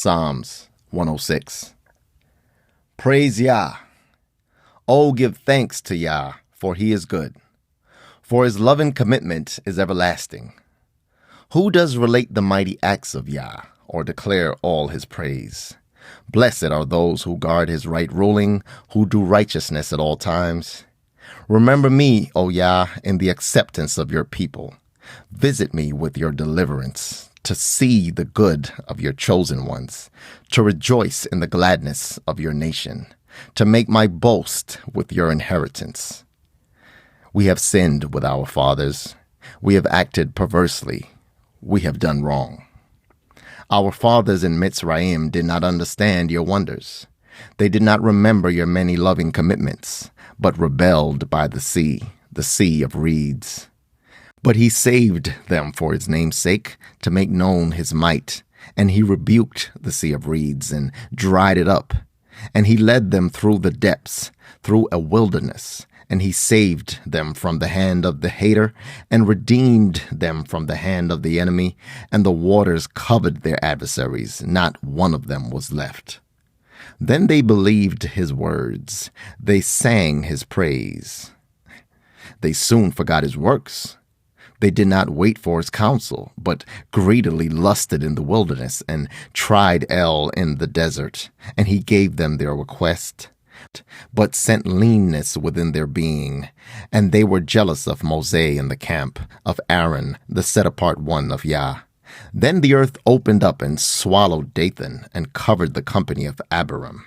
Psalms 106. Praise Yah. Oh, give thanks to Yah, for he is good. For his loving commitment is everlasting. Who does relate the mighty acts of Yah, or declare all his praise? Blessed are those who guard his right ruling, who do righteousness at all times. Remember me, O Yah, in the acceptance of your people. Visit me with your deliverance, to see the good of your chosen ones, to rejoice in the gladness of your nation, to make my boast with your inheritance. We have sinned with our fathers. We have acted perversely. We have done wrong. Our fathers in Mitzrayim did not understand your wonders. They did not remember your many loving commitments, but rebelled by the sea of reeds. But he saved them for his name's sake, to make known his might. And he rebuked the sea of reeds and dried it up. And he led them through the depths, through a wilderness. And he saved them from the hand of the hater, and redeemed them from the hand of the enemy. And the waters covered their adversaries. Not one of them was left. Then they believed his words. They sang his praise. They soon forgot his works. They did not wait for his counsel, but greedily lusted in the wilderness, and tried El in the desert. And he gave them their request, but sent leanness within their being. And they were jealous of Moses in the camp, of Aaron, the set-apart one of Yah. Then the earth opened up and swallowed Dathan, and covered the company of Abiram.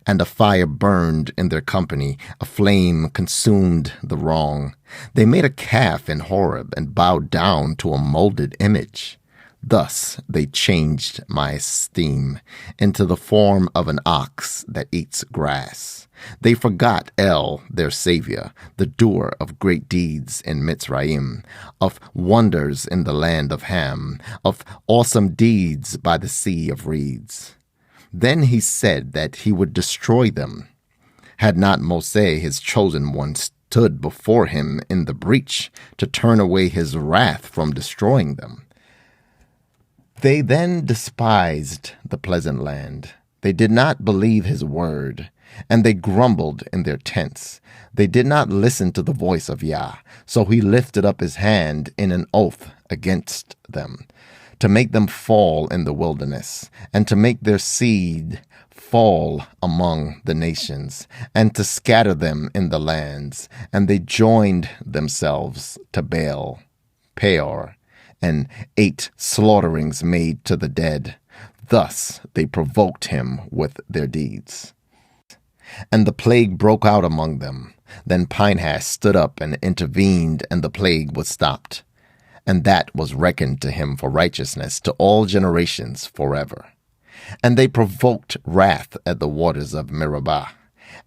And a fire burned in their company, a flame consumed the wrong. They made a calf in Horeb, and bowed down to a molded image. Thus they changed my esteem into the form of an ox that eats grass. They forgot El, their Savior, the doer of great deeds in Mitzrayim, of wonders in the land of Ham, of awesome deeds by the sea of reeds. Then he said that he would destroy them. Had not Moses, his chosen one, stood before him in the breach to turn away his wrath from destroying them? They then despised the pleasant land. They did not believe his word, and they grumbled in their tents. They did not listen to the voice of Yah, so he lifted up his hand in an oath against them, to make them fall in the wilderness, and to make their seed fall among the nations, and to scatter them in the lands. And they joined themselves to Baal, Peor, and ate slaughterings made to the dead. Thus they provoked him with their deeds. And the plague broke out among them. Then Pinehas stood up and intervened, and the plague was stopped. And that was reckoned to him for righteousness to all generations forever. And they provoked wrath at the waters of Meribah.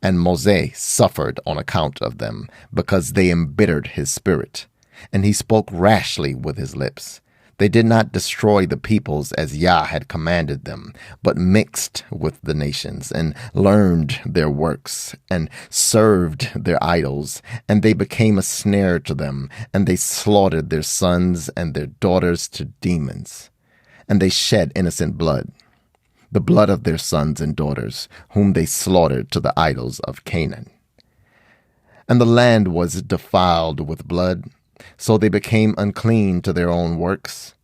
And Moses suffered on account of them, because they embittered his spirit. And he spoke rashly with his lips. They did not destroy the peoples as Yah had commanded them, but mixed with the nations, and learned their works, and served their idols. And they became a snare to them, and they slaughtered their sons and their daughters to demons. And they shed innocent blood, the blood of their sons and daughters, whom they slaughtered to the idols of Canaan. And the land was defiled with blood, so they became unclean to their own works,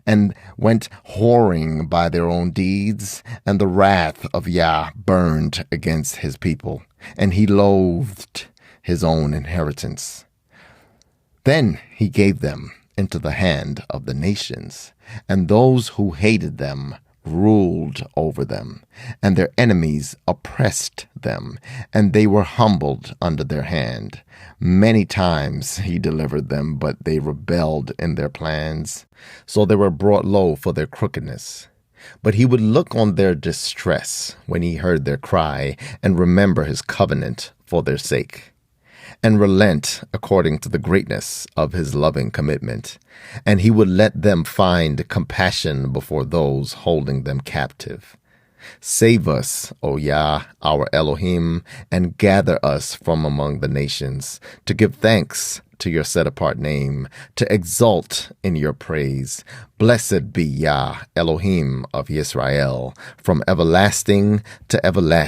and went whoring by their own deeds. And the wrath of Yah burned against his people, and he loathed his own inheritance. Then he gave them into the hand of the nations, and those who hated them ruled over them, and their enemies oppressed them, and they were humbled under their hand. Many times he delivered them, but they rebelled in their plans, so they were brought low for their crookedness. But he would look on their distress when he heard their cry, and remember his covenant for their sake, and relent according to the greatness of his loving commitment. And he would let them find compassion before those holding them captive. Save us, O Yah, our Elohim, and gather us from among the nations, to give thanks to your set-apart name, to exult in your praise. Blessed be Yah, Elohim of Yisrael, from everlasting to everlasting.